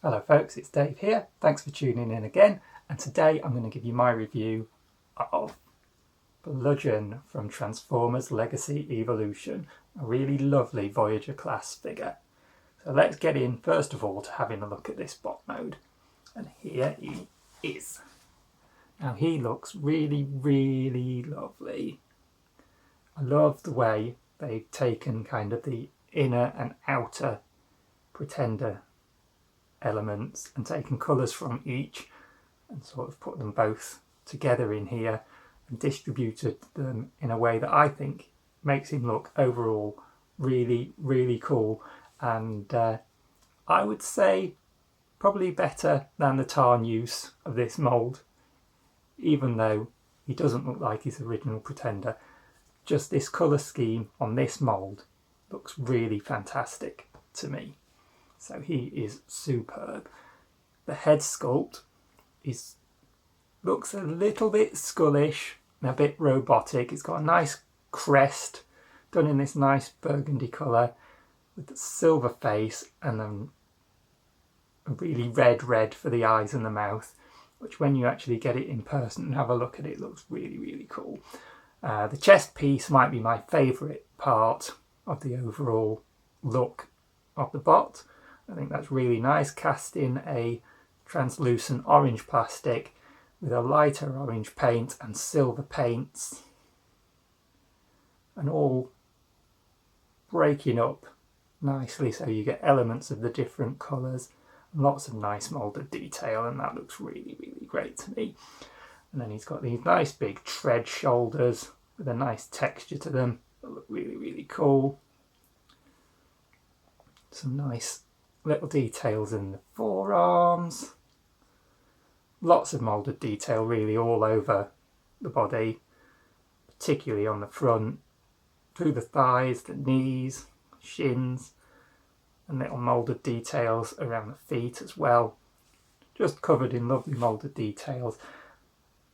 Hello folks, it's Dave here. Thanks for tuning in again, and today I'm going to give you my review of Bludgeon from Transformers Legacy Evolution, a really lovely Voyager class figure. So let's get in first of all to having a look at this bot mode, and here he is. Now he looks really lovely. I love the way they've taken kind of the inner and outer Pretender elements and taken colours from each and sort of put them both together in here and distributed them in a way that I think makes him look overall really cool, and I would say probably better than the Tarn use of this mould, even though he doesn't look like his original Pretender. Just this colour scheme on this mould looks really fantastic to me. So he is superb. The head sculpt looks a little bit skullish and a bit robotic. It's got a nice crest done in this nice burgundy colour with the silver face and then a really red for the eyes and the mouth, which when you actually get it in person and have a look at it looks really cool. The chest piece might be my favourite part of the overall look of the bot. I think that's really nice, cast in a translucent orange plastic with a lighter orange paint and silver paints, and all breaking up nicely so you get elements of the different colours and lots of nice moulded detail, and that looks really great to me. And then he's got these nice big tread shoulders with a nice texture to them that look really cool. Some nice little details in the forearms. Lots of moulded detail really all over the body, particularly on the front, through the thighs, the knees, shins, and little moulded details around the feet as well. Just covered in lovely moulded details.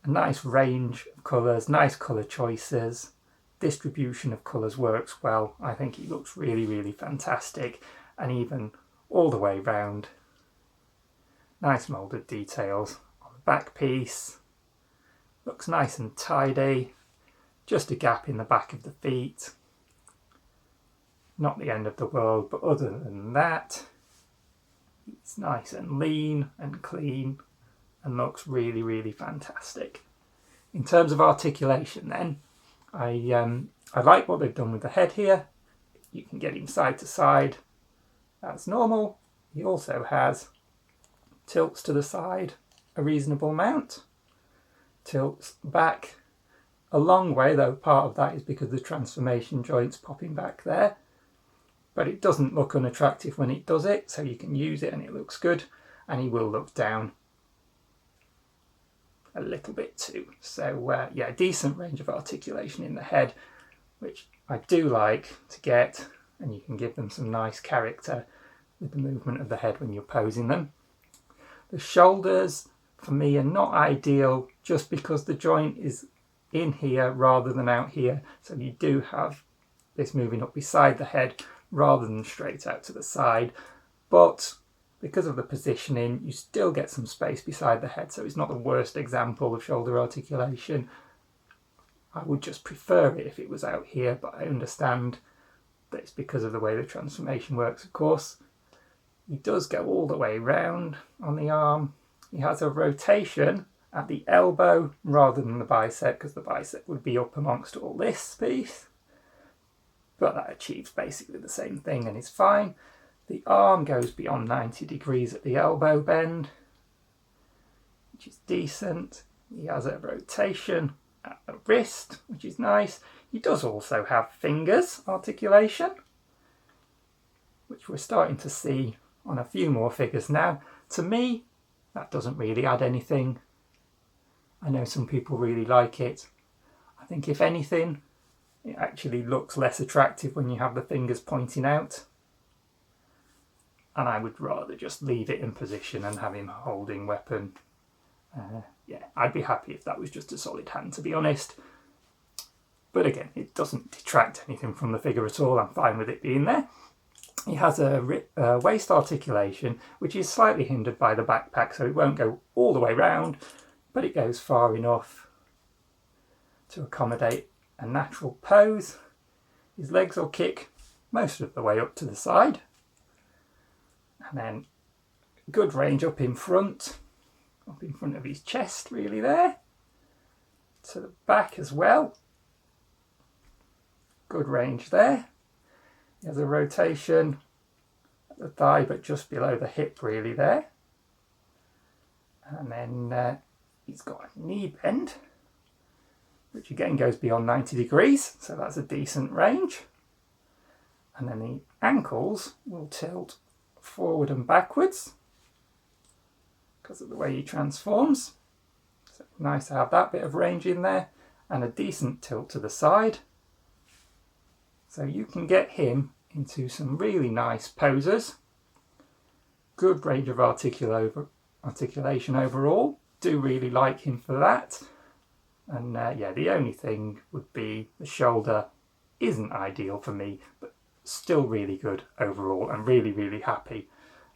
A nice range of colours, nice colour choices. Distribution of colours works well. I think he looks really fantastic, and even all the way round. Nice moulded details on the back piece. Looks nice and tidy. Just a gap in the back of the feet. Not the end of the world, but other than that, it's nice and lean and clean and looks really fantastic. In terms of articulation then, I like what they've done with the head here. You can get him side to side. That's normal. He also has tilts to the side a reasonable amount, tilts back a long way, though part of that is because the transformation joint's popping back there, but it doesn't look unattractive when it does it, so you can use it and it looks good, and he will look down a little bit too. So yeah, decent range of articulation in the head, which I do like to get, and you can give them some nice character with the movement of the head when you're posing them. The shoulders for me are not ideal just because the joint is in here rather than out here, so you do have this moving up beside the head rather than straight out to the side, but because of the positioning you still get some space beside the head, so it's not the worst example of shoulder articulation. I would just prefer it if it was out here, but I understand that it's because of the way the transformation works, of course. He does go all the way round on the arm. He has a rotation at the elbow rather than the bicep, because the bicep would be up amongst all this piece. But that achieves basically the same thing and is fine. The arm goes beyond 90 degrees at the elbow bend, which is decent. He has a rotation at the wrist, which is nice. He does also have fingers articulation, which we're starting to see on a few more figures now. To me, that doesn't really add anything. I know some people really like it. I think if anything, it actually looks less attractive when you have the fingers pointing out. And I would rather just leave it in position and have him holding weapon. Yeah, I'd be happy if that was just a solid hand, to be honest. But again, it doesn't detract anything from the figure at all. I'm fine with it being there. He has a waist articulation, which is slightly hindered by the backpack, so it won't go all the way round, but it goes far enough to accommodate a natural pose. His legs will kick most of the way up to the side, and then good range up in front of his chest, really there, to the back as well. Good range there. He has a rotation at the thigh, but just below the hip, really there. And then he's got a knee bend, which again goes beyond 90 degrees, so that's a decent range. And then the ankles will tilt forward and backwards because of the way he transforms. So nice to have that bit of range in there, and a decent tilt to the side. So you can get him into some really nice poses. Good range of articulation overall. Do really like him for that. And yeah, the only thing would be the shoulder isn't ideal for me, but still really good overall. I'm really, really happy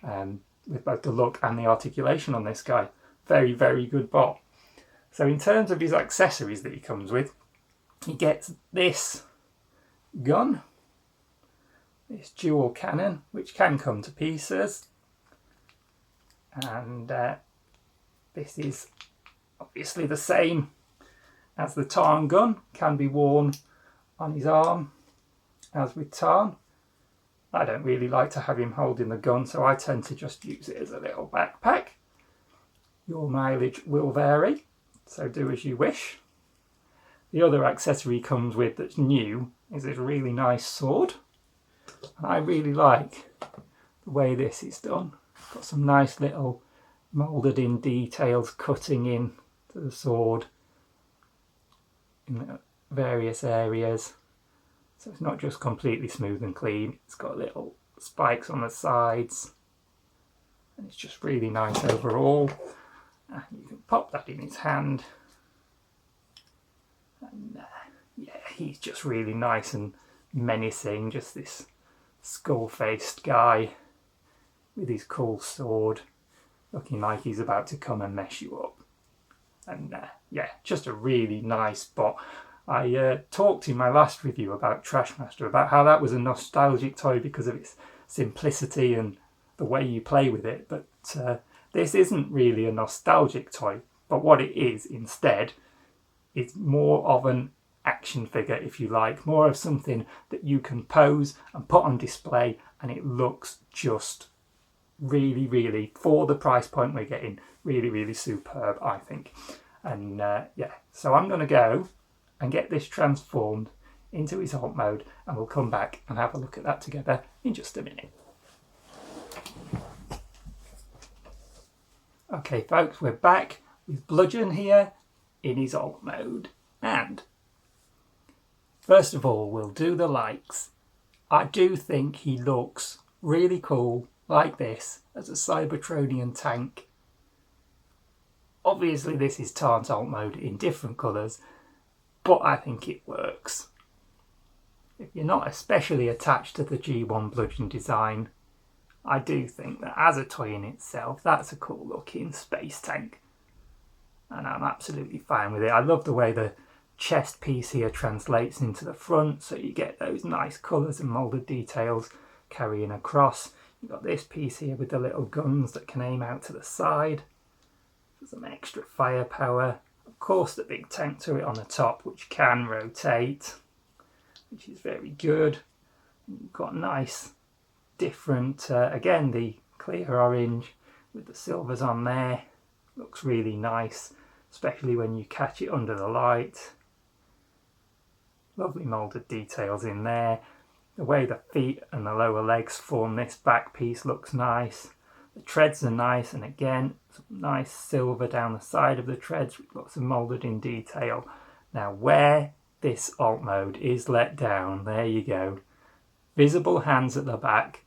with both the look and the articulation on this guy. Very, very good bot. So in terms of his accessories that he comes with, he gets this gun, this dual cannon, which can come to pieces, and this is obviously the same as the Tarn gun, can be worn on his arm as with Tarn. I don't really like to have him holding the gun, so I tend to just use it as a little backpack. Your mileage will vary, so do as you wish. The other accessory he comes with that's new is this really nice sword. And I really like the way this is done. Got some nice little moulded in details cutting in to the sword in various areas. So it's not just completely smooth and clean, it's got little spikes on the sides. And it's just really nice overall. And you can pop that in his hand. And yeah, he's just really nice and menacing, just this skull-faced guy with his cool sword, looking like he's about to come and mess you up. And yeah, just a really nice bot. I talked in my last review about Trashmaster about how that was a nostalgic toy because of its simplicity and the way you play with it, but this isn't really a nostalgic toy, but what it is instead is more of an action figure, if you like, more of something that you can pose and put on display, and it looks just really, really, for the price point we're getting, really, really superb, I think. And yeah, so I'm going to go and get this transformed into his alt mode, and we'll come back and have a look at that together in just a minute. Okay folks, we're back with Bludgeon here in his alt mode, and first of all we'll do the likes. I do think he looks really cool like this as a Cybertronian tank. Obviously this is Tarn's alt mode in different colours, but I think it works. If you're not especially attached to the G1 Bludgeon design, I do think that as a toy in itself, that's a cool looking space tank. And I'm absolutely fine with it. I love the way the chest piece here translates into the front, so you get those nice colours and moulded details carrying across. You've got this piece here with the little guns that can aim out to the side for some extra firepower. Of course the big tank turret on the top, which can rotate, which is very good. You've got nice different, again the clear orange with the silvers on there. Looks really nice, especially when you catch it under the light. Lovely moulded details in there. The way the feet and the lower legs form this back piece looks nice. The treads are nice, and again some nice silver down the side of the treads with lots of moulded in detail. Now where this alt mode is let down, there you go. Visible hands at the back,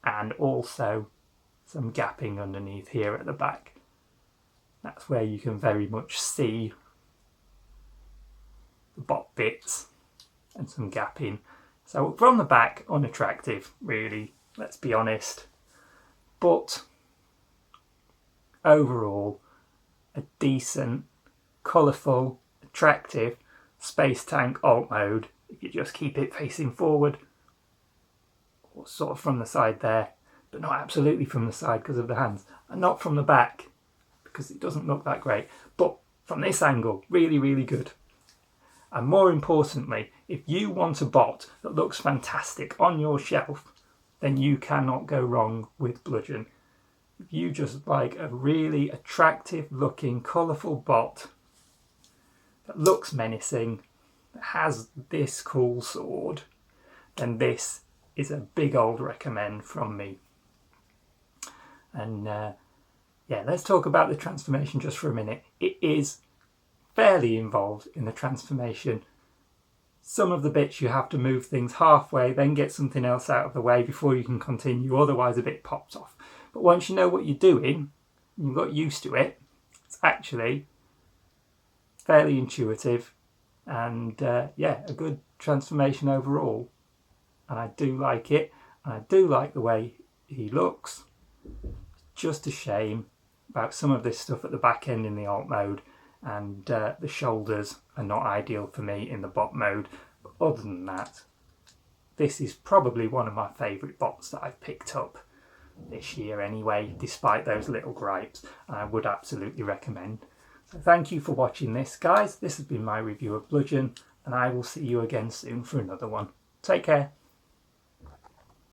and also some gapping underneath here at the back. That's where you can very much see the bot bits and some gapping. So from the back, unattractive, really, let's be honest. But overall, a decent, colourful, attractive space tank alt mode, if you just keep it facing forward, or sort of from the side there, but not absolutely from the side because of the hands, and not from the back because it doesn't look that great, but from this angle, really, really good. And more importantly, if you want a bot that looks fantastic on your shelf, then you cannot go wrong with Bludgeon. If you just like a really attractive looking, colourful bot that looks menacing, that has this cool sword, then this is a big old recommend from me. And yeah, let's talk about the transformation just for a minute. It is fairly involved in the transformation. Some of the bits you have to move things halfway, then get something else out of the way before you can continue, otherwise a bit pops off. But once you know what you're doing, and you've got used to it, it's actually fairly intuitive and yeah, a good transformation overall. And I do like it, and I do like the way he looks. Just a shame about some of this stuff at the back end in the alt mode, and the shoulders are not ideal for me in the bot mode. But other than that, this is probably one of my favourite bots that I've picked up this year anyway, despite those little gripes, and I would absolutely recommend. So thank you for watching this, guys. This has been my review of Bludgeon, and I will see you again soon for another one. Take care.